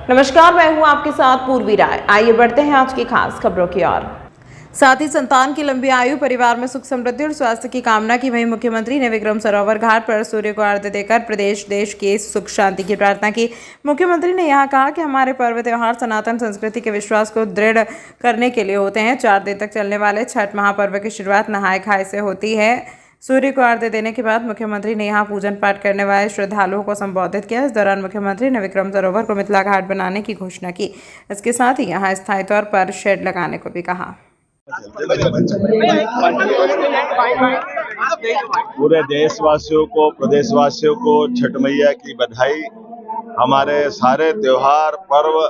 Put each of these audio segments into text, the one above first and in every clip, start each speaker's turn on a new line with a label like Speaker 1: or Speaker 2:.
Speaker 1: नमस्कार, मैं हूं आपके साथ पूर्वी राय। आइए बढ़ते हैं आज की खास खबरों की ओर। साथ ही संतान की लंबी आयु, परिवार में सुख समृद्धि और स्वास्थ्य की कामना की। वहीं मुख्यमंत्री ने विक्रम सरोवर घाट पर सूर्य को अर्घ्य देकर प्रदेश देश की सुख शांति की प्रार्थना की। मुख्यमंत्री ने यहां कहा कि हमारे पर्व त्योहार सनातन संस्कृति के विश्वास को दृढ़ करने के लिए होते हैं। 4 दिन तक चलने वाले छठ महापर्व की शुरुआत नहाय खाए से होती है। सूर्य को अर्घ्य देने के बाद मुख्यमंत्री ने यहां पूजन पाठ करने वाले श्रद्धालुओं को संबोधित किया। इस दौरान मुख्यमंत्री ने विक्रम सरोवर को मिथिला घाट बनाने की घोषणा की। इसके साथ ही यहां स्थायी तौर पर शेड लगाने को भी कहा।
Speaker 2: पूरे देशवासियों को, प्रदेशवासियों को छठ मैया की बधाई। हमारे सारे त्योहार पर्व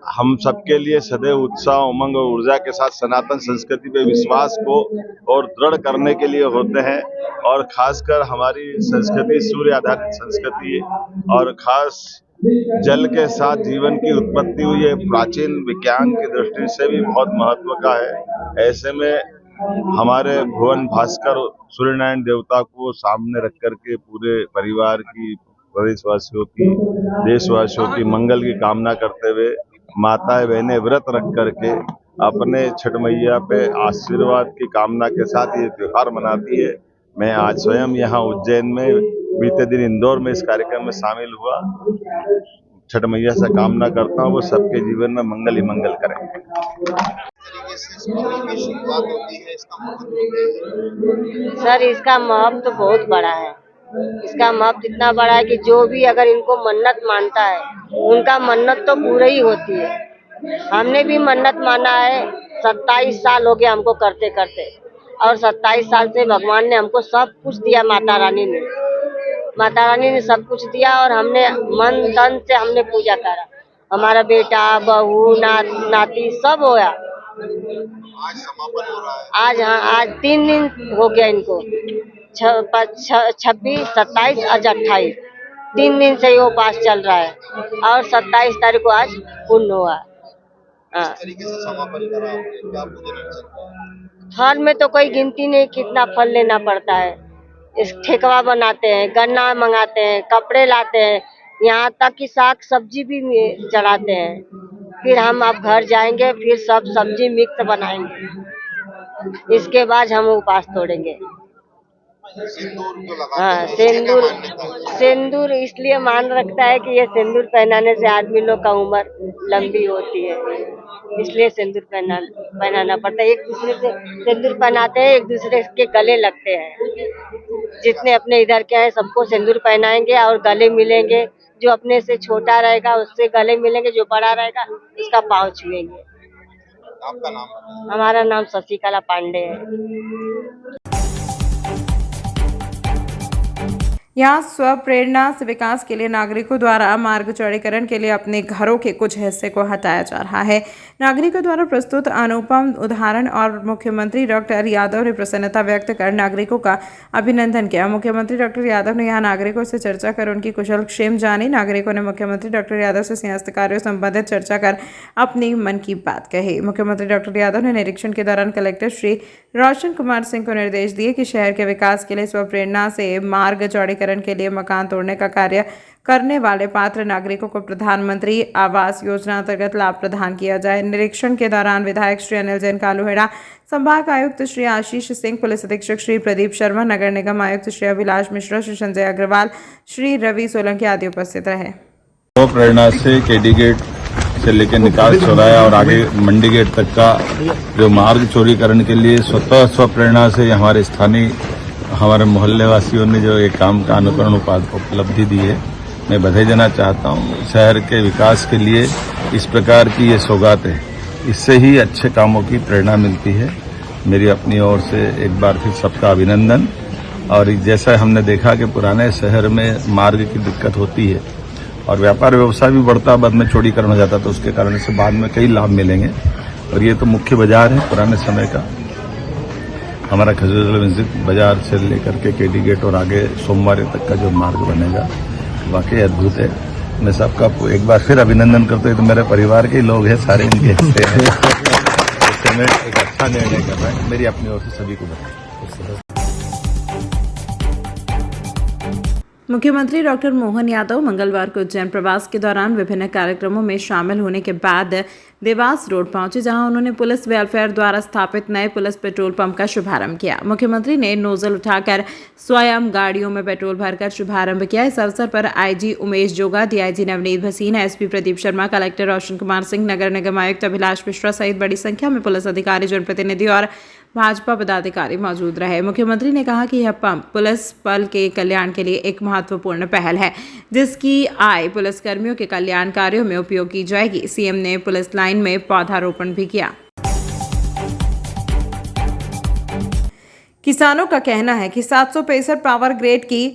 Speaker 2: हम सबके लिए सदैव उत्साह, उमंग और ऊर्जा के साथ सनातन संस्कृति पे विश्वास को और दृढ़ करने के लिए होते हैं। और खासकर हमारी संस्कृति सूर्य आधारित संस्कृति है और खास जल के साथ जीवन की उत्पत्ति हुई है। प्राचीन विज्ञान की दृष्टि से भी बहुत महत्व का है। ऐसे में हमारे भुवन भास्कर सूर्यनारायण देवता को सामने रख करके पूरे परिवार की, प्रदेशवासियों की, देशवासियों की मंगल की कामना करते हुए माताएं बहनें व्रत रख करके अपने छठ मैया पे आशीर्वाद की कामना के साथ ये त्योहार मनाती है। मैं आज स्वयं यहाँ उज्जैन में, बीते दिन इंदौर में इस कार्यक्रम में शामिल हुआ। छठ मैया से कामना करता हूँ वो सबके जीवन में मंगल ही मंगल करें।
Speaker 3: सर, इसका महत्व तो बहुत बड़ा है। इसका महत्व इतना बड़ा है कि जो भी अगर इनको मन्नत मानता है उनका मन्नत तो पूरा ही होती है। हमने भी मन्नत माना है, 27 साल हो गए हमको करते करते, और 27 साल से भगवान ने हमको सब कुछ दिया। माता रानी ने सब कुछ दिया और हमने मन तन से हमने पूजा करा। हमारा बेटा, बहू, नाती सब होया।
Speaker 4: आज समापन हो रहा है।
Speaker 3: आज 3 दिन हो गया इनको, 26, 27 आज 28, 3 दिन से ये उपास चल रहा है और 27 तारीख को आज पूर्ण हुआ।
Speaker 4: इस तरीके से समापन करा आपने, क्या पूजन अर्चन?
Speaker 3: फल में तो कोई गिनती नहीं, कितना फल लेना पड़ता है। इस ठेकवा बनाते हैं, गन्ना मंगाते हैं, कपड़े लाते हैं, यहाँ तक कि साग सब्जी भी चढ़ाते हैं। फिर हम अब घर जाएंगे, फिर सब सब्जी मिक्स बनाएंगे। इसके बाद हम उपवास तोड़ेंगे।
Speaker 4: सिंदूर जो लगाते
Speaker 3: हाँ,
Speaker 4: हैं,
Speaker 3: सिंदूर इसलिए मान रखता है कि ये सिंदूर पहनाने से आदमी लोग का उम्र लंबी होती है, इसलिए सिंदूर पहनाना पड़ता है। एक दूसरे से सिंदूर पहनाते हैं, एक दूसरे के गले लगते हैं। जितने अपने इधर के हैं सबको सिंदूर पहनाएंगे और गले मिलेंगे। जो अपने से छोटा रहेगा उससे गले मिलेंगे, जो बड़ा रहेगा उसका पाँव छुएंगे।
Speaker 4: आपका नाम?
Speaker 3: हमारा नाम शशिकला पांडे है।
Speaker 1: यहाँ स्वप्रेरणा से विकास के लिए नागरिकों द्वारा मार्ग चौड़ीकरण के लिए अपने घरों के कुछ हिस्से को हटाया जा रहा है। नागरिकों द्वारा प्रस्तुत अनुपम उदाहरण और मुख्यमंत्री डॉक्टर यादव ने प्रसन्नता व्यक्त कर नागरिकों का अभिनंदन किया। मुख्यमंत्री डॉक्टर यादव ने यहाँ नागरिकों से चर्चा कर उनकी कुशल क्षेम जानी। नागरिकों ने मुख्यमंत्री डॉक्टर यादव से सिंहस्थ कार्यों संबंधित चर्चा कर अपनी मन की बात कही। मुख्यमंत्री डॉक्टर यादव ने निरीक्षण के दौरान कलेक्टर श्री रोशन कुमार सिंह को निर्देश दिए कि शहर के विकास के लिए स्वप्रेरणा से मार्ग चौड़ीकरण के लिए मकान तोड़ने का कार्य करने वाले पात्र नागरिकों को प्रधानमंत्री आवास योजना अंतर्गत लाभ प्रदान किया जाए। निरीक्षण के दौरान विधायक श्री अनिल जैन कालूहेड़ा, संभाग आयुक्त श्री आशीष सिंह, पुलिस अधीक्षक श्री प्रदीप शर्मा, नगर निगम आयुक्त श्री अभिलाष मिश्रा, श्री संजय अग्रवाल, श्री रवि सोलंकी आदि उपस्थित रहे।
Speaker 2: प्रेरणा से केडी गेट से लेकर निकास चौराहा और आगे मंडी गेट तक का जो मार्ग चौड़ीकरण के लिए स्वतः स्वप्रेरणा से हमारे स्थानीय, हमारे मोहल्ले वासियों ने जो एक काम का अनुकरण उपलब्धि दी है, मैं बधाई देना चाहता हूँ। शहर के विकास के लिए इस प्रकार की ये सौगात है, इससे ही अच्छे कामों की प्रेरणा मिलती है। मेरी अपनी ओर से एक बार फिर सबका अभिनंदन। और जैसा हमने देखा कि पुराने शहर में मार्ग की दिक्कत होती है और व्यापार व्यवसाय भी बढ़ता, बाद में चौड़ीकरण हो जाता, तो उसके कारण से बाद में कई लाभ मिलेंगे। और ये तो मुख्य बाजार है पुराने समय का, हमारा खजूर बाजार से लेकर के केडी गेट और आगे सोमवार तक का जो मार्ग बनेगा वाकई अद्भुत है। मैं सबका एक बार फिर अभिनंदन करते हैं। तो मेरे परिवार के लोग हैं, सारे इनके हिस्से हैं। इस समय एक अच्छा निर्णय कर रहे हैं। मेरी अपनी ओर से सभी को बधाई।
Speaker 1: मुख्यमंत्री डॉक्टर मोहन यादव मंगलवार को उज्जैन प्रवास के दौरान विभिन्न कार्यक्रमों में शामिल होने के बाद देवास रोड पहुंचे, जहां उन्होंने पुलिस वेलफेयर द्वारा स्थापित नए पुलिस पेट्रोल पंप का शुभारंभ किया। मुख्यमंत्री ने नोजल उठाकर स्वयं गाड़ियों में पेट्रोल भरकर शुभारंभ किया। इस अवसर पर IG Umesh Joga, DIG Navneet Bhasin, SP Pradeep Sharma, collector Roshan Kumar Singh, नगर निगम आयुक्त अभिलाष मिश्रा सहित बड़ी संख्या में पुलिस अधिकारी, जनप्रतिनिधि और भाजपा पदाधिकारी मौजूद रहे। मुख्यमंत्री ने कहा कि यह पंप पुलिस बल के कल्याण के लिए एक महत्वपूर्ण पहल है, जिसकी आय पुलिसकर्मियों के कल्याण कार्यों में उपयोग की जाएगी। सीएम ने पुलिस लाइन में पौधारोपण भी किया। किसानों का कहना है कि 765 पावर ग्रेड की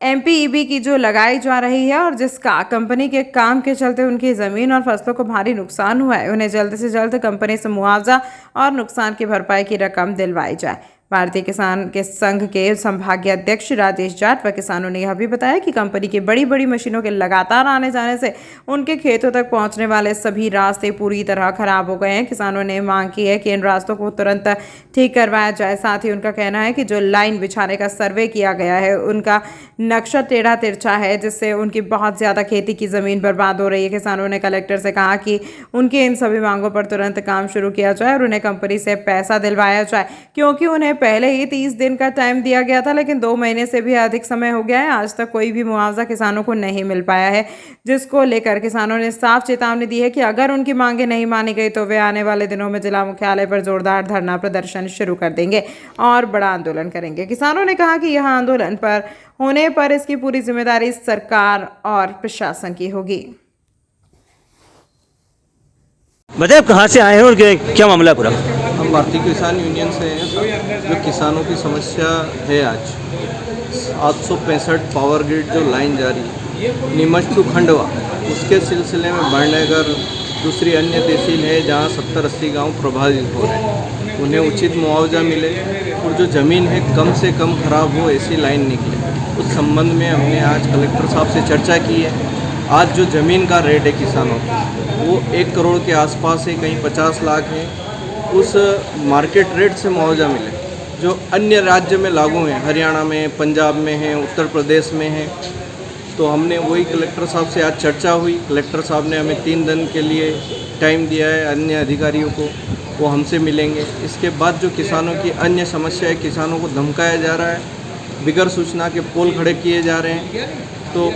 Speaker 1: एमपीईबी की जो लगाई जा रही है और जिसका कंपनी के काम के चलते उनकी ज़मीन और फसलों को भारी नुकसान हुआ है, उन्हें जल्द से जल्द कंपनी से मुआवजा और नुकसान की भरपाई की रकम दिलवाई जाए। भारतीय किसान के संघ के संभागीय अध्यक्ष राजेश जाट व किसानों ने यह भी बताया कि कंपनी की बड़ी बड़ी मशीनों के लगातार आने जाने से उनके खेतों तक पहुंचने वाले सभी रास्ते पूरी तरह खराब हो गए हैं। किसानों ने मांग की है कि इन रास्तों को तुरंत ठीक करवाया जाए। साथ ही उनका कहना है कि जो लाइन बिछाने का सर्वे किया गया है, उनका नक्शा टेढ़ा तिरछा है, जिससे उनकी बहुत ज़्यादा खेती की ज़मीन बर्बाद हो रही है। किसानों ने कलेक्टर से कहा कि उनकी इन सभी मांगों पर तुरंत काम शुरू किया जाए और उन्हें कंपनी से पैसा दिलवाया जाए, क्योंकि उन्हें पहले ही 30 दिन का टाइम दिया गया था, लेकिन 2 महीने से भी अधिक समय हो गया है। आज तक कोई भी मुआवजा किसानों को नहीं मिल पाया है, जिसको लेकर किसानों ने साफ चेतावनी दी है कि अगर उनकी मांगे नहीं मानी गई तो वे आने वाले दिनों में जिला मुख्यालय पर जोरदार धरना प्रदर्शन शुरू कर देंगे और बड़ा आंदोलन करेंगे। किसानों ने कहा कि यह आंदोलन पर होने पर इसकी पूरी जिम्मेदारी सरकार और प्रशासन की होगी।
Speaker 5: बताइए आप कहाँ से आए हैं और क्या मामला है पूरा?
Speaker 6: हम भारतीय किसान यूनियन से हैं सर। जो किसानों की समस्या है आज 765 पावर ग्रिड जो लाइन जा रही है नीमच टू खंडवा, उसके सिलसिले में बड़नगर दूसरी अन्य तहसील है जहाँ 70-80 गांव प्रभावित हो रहे हैं। उन्हें उचित मुआवजा मिले और जो ज़मीन है कम से कम खराब हो ऐसी लाइन निकले। उस संबंध में हमने आज कलेक्टर साहब से चर्चा की है। आज जो ज़मीन का रेट है किसानों का वो 1 करोड़ के आसपास है, कहीं 50 लाख है। उस मार्केट रेट से मुआवजा मिले जो अन्य राज्य में लागू हैं, हरियाणा में, पंजाब में है, उत्तर प्रदेश में है। तो हमने वही कलेक्टर साहब से आज चर्चा हुई। कलेक्टर साहब ने हमें 3 दिन के लिए टाइम दिया है, अन्य अधिकारियों को वो हमसे मिलेंगे। इसके बाद जो किसानों की अन्य समस्या है, किसानों को धमकाया जा रहा है, बिगर सूचना के पोल खड़े किए जा रहे हैं, तो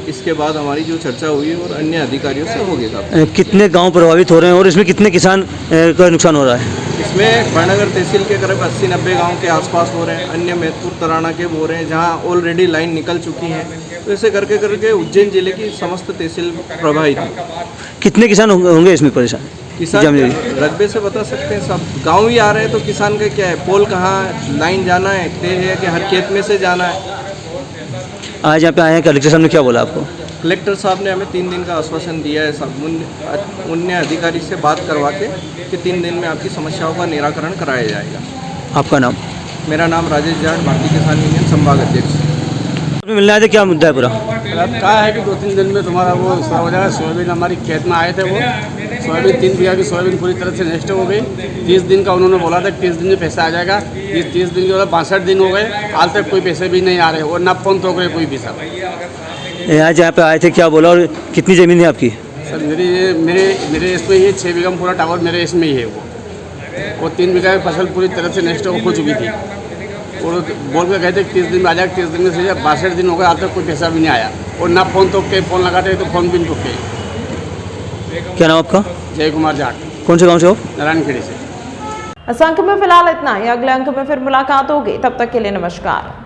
Speaker 6: इसके बाद हमारी जो चर्चा हुई और अन्य अधिकारियों से होगी साहब।
Speaker 5: कितने गांव प्रभावित हो रहे हैं और इसमें कितने किसान का नुकसान हो रहा है?
Speaker 6: इसमें बड़नगर तहसील के करीब 80-90 गाँव के आसपास हो रहे हैं, अन्य महतपुर तराना के हो रहे हैं जहाँ ऑलरेडी लाइन निकल चुकी हैं। तो ऐसे करके उज्जैन जिले की समस्त तहसील प्रभावित है।
Speaker 5: कितने किसान होंगे इसमें परेशान?
Speaker 6: किसान रकबे से बता सकते हैं, सब गाँव ही आ रहे हैं। तो किसान का क्या है, पोल कहाँ लाइन जाना है, तय है कि हर खेत में से जाना है।
Speaker 5: आज यहाँ पे आए हैं, कलेक्टर साहब ने क्या बोला आपको?
Speaker 6: कलेक्टर साहब ने हमें 3 दिन का आश्वासन दिया है सब उन्य अधिकारी से बात करवा के कि 3 दिन में आपकी समस्याओं का निराकरण कराया जाएगा।
Speaker 5: आपका नाम?
Speaker 6: मेरा नाम राजेश जाट, भारतीय किसान यूनियन संभाग अध्यक्ष।
Speaker 5: मिलना है तो क्या मुद्दा है पूरा?
Speaker 7: कहा है कि 2-3 दिन में तुम्हारा वो हो जाएगा। सोयाबीन हमारी खेत में आए थे, वो सोयाबीन 3 बीघा की सोयाबीन पूरी तरह से नष्ट हो गई। 30 दिन का उन्होंने बोला था, 30 दिन में पैसा आ जाएगा। 30 दिन के बाद 62 दिन हो गए, आज तक कोई पैसे भी नहीं आ रहे और ना फोन तो गए कोई भी सर।
Speaker 5: आज यहाँ पे आए थे, क्या बोला और कितनी ज़मीन है आपकी?
Speaker 7: सर मेरे इसमें ही 6 बीघा में पूरा टावर मेरे इसमें ही है। वो 3 बीघा की फसल पूरी तरह से नष्ट हो चुकी थी और बोल के गए थे 30 दिन में आ जाएगा। 30 दिन में से 62 दिन हो गए, आज तक कोई पैसा भी नहीं आया और ना फोन तो के फोन लगाते तो फोन भी नहीं टूटे।
Speaker 5: क्या नाम आपका?
Speaker 7: जय कुमार जाट।
Speaker 5: कौन से गाँव से हो?
Speaker 7: नारायणखेड़ी से।
Speaker 1: इस अंक में फिलहाल इतना ही। अगले अंक में फिर मुलाकात होगी, तब तक के लिए नमस्कार।